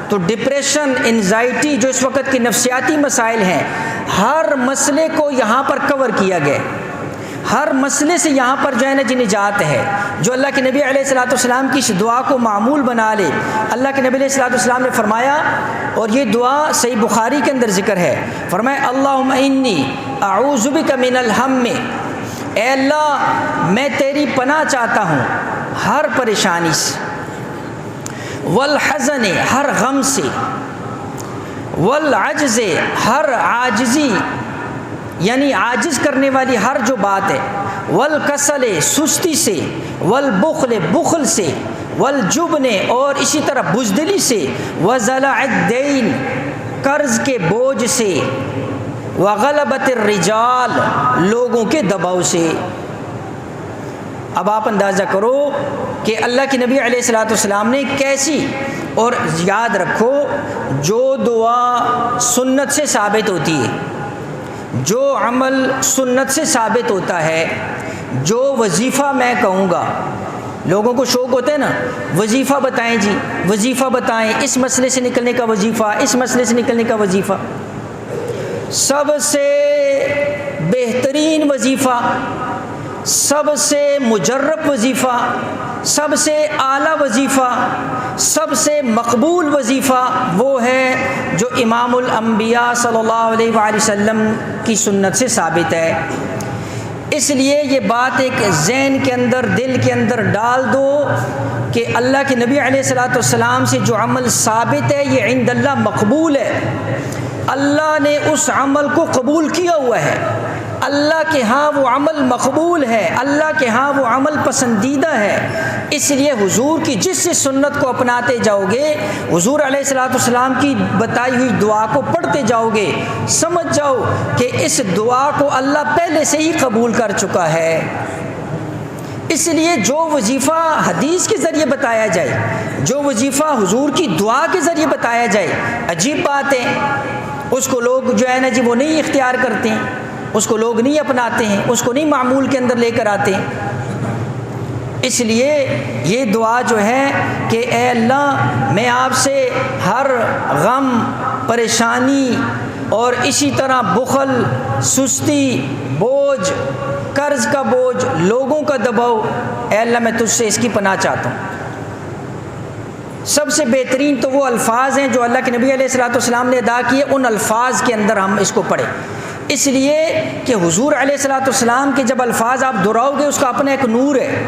تو depression, anxiety جو اس وقت کے نفسیاتی مسائل ہیں، ہر مسئلے کو یہاں پر کور کیا گیا، ہر مسئلے سے یہاں پر جو ہے نا جی نجات ہے۔ جو اللہ کے نبی علیہ الصلوۃ والسلام کی اس دعا کو معمول بنا لے، اللہ کے نبی علیہ الصلوۃ والسلام نے فرمایا، اور یہ دعا صحیح بخاری کے اندر ذکر ہے، فرمایا اللہم انی اعوذ بک من الہم، اے اللہ میں تیری پناہ چاہتا ہوں ہر پریشانی سے، والحزن ہر غم سے، والعجز ہر عاجزی یعنی عاجز کرنے والی ہر جو بات ہے، والکسل سستی سے، والبخل بخل سے، والجبن اور اسی طرح بزدلی سے، وضلع الدین قرض کے بوجھ سے، وغلبۃ الرجال لوگوں کے دباؤ سے۔ اب آپ اندازہ کرو کہ اللہ کے نبی علیہ الصلوۃ والسلام نے کیسی، اور یاد رکھو جو دعا سنت سے ثابت ہوتی ہے، جو عمل سنت سے ثابت ہوتا ہے، جو وظیفہ میں کہوں گا، لوگوں کو شوق ہوتا ہے نا وظیفہ بتائیں جی، وظیفہ بتائیں، اس مسئلے سے نکلنے کا وظیفہ، اس مسئلے سے نکلنے کا وظیفہ۔ سب سے بہترین وظیفہ، سب سے مجرب وظیفہ، سب سے اعلیٰ وظیفہ، سب سے مقبول وظیفہ وہ ہے جو امام الانبیاء صلی اللہ علیہ وآلہ وسلم کی سنت سے ثابت ہے۔ اس لیے یہ بات ایک ذہن کے اندر، دل کے اندر ڈال دو کہ اللہ کے نبی علیہ الصلوۃ والسلام سے جو عمل ثابت ہے یہ عند اللہ مقبول ہے، اللہ نے اس عمل کو قبول کیا ہوا ہے، اللہ کے ہاں وہ عمل مقبول ہے، اللہ کے ہاں وہ عمل پسندیدہ ہے۔ اس لیے حضور کی جس سنت کو اپناتے جاؤ گے، حضور علیہ الصلوۃ والسلام کی بتائی ہوئی دعا کو پڑھتے جاؤ گے، سمجھ جاؤ کہ اس دعا کو اللہ پہلے سے ہی قبول کر چکا ہے۔ اس لیے جو وظیفہ حدیث کے ذریعے بتایا جائے، جو وظیفہ حضور کی دعا کے ذریعے بتایا جائے، عجیب بات ہے اس کو لوگ جو ہے نا جی وہ نہیں اختیار کرتے ہیں، اس کو لوگ نہیں اپناتے ہیں، اس کو نہیں معمول کے اندر لے کر آتے ہیں۔ اس لیے یہ دعا جو ہے کہ اے اللہ میں آپ سے ہر غم، پریشانی اور اسی طرح بخل، سستی، بوجھ، قرض کا بوجھ، لوگوں کا دباؤ، اے اللہ میں تجھ سے اس کی پناہ چاہتا ہوں۔ سب سے بہترین تو وہ الفاظ ہیں جو اللہ کے نبی علیہ الصلوۃ والسلام نے ادا کیے، ان الفاظ کے اندر ہم اس کو پڑھیں، اس لیے کہ حضور علیہ الصلوۃ والسلام کے جب الفاظ آپ دہراؤ گے اس کا اپنا ایک نور ہے،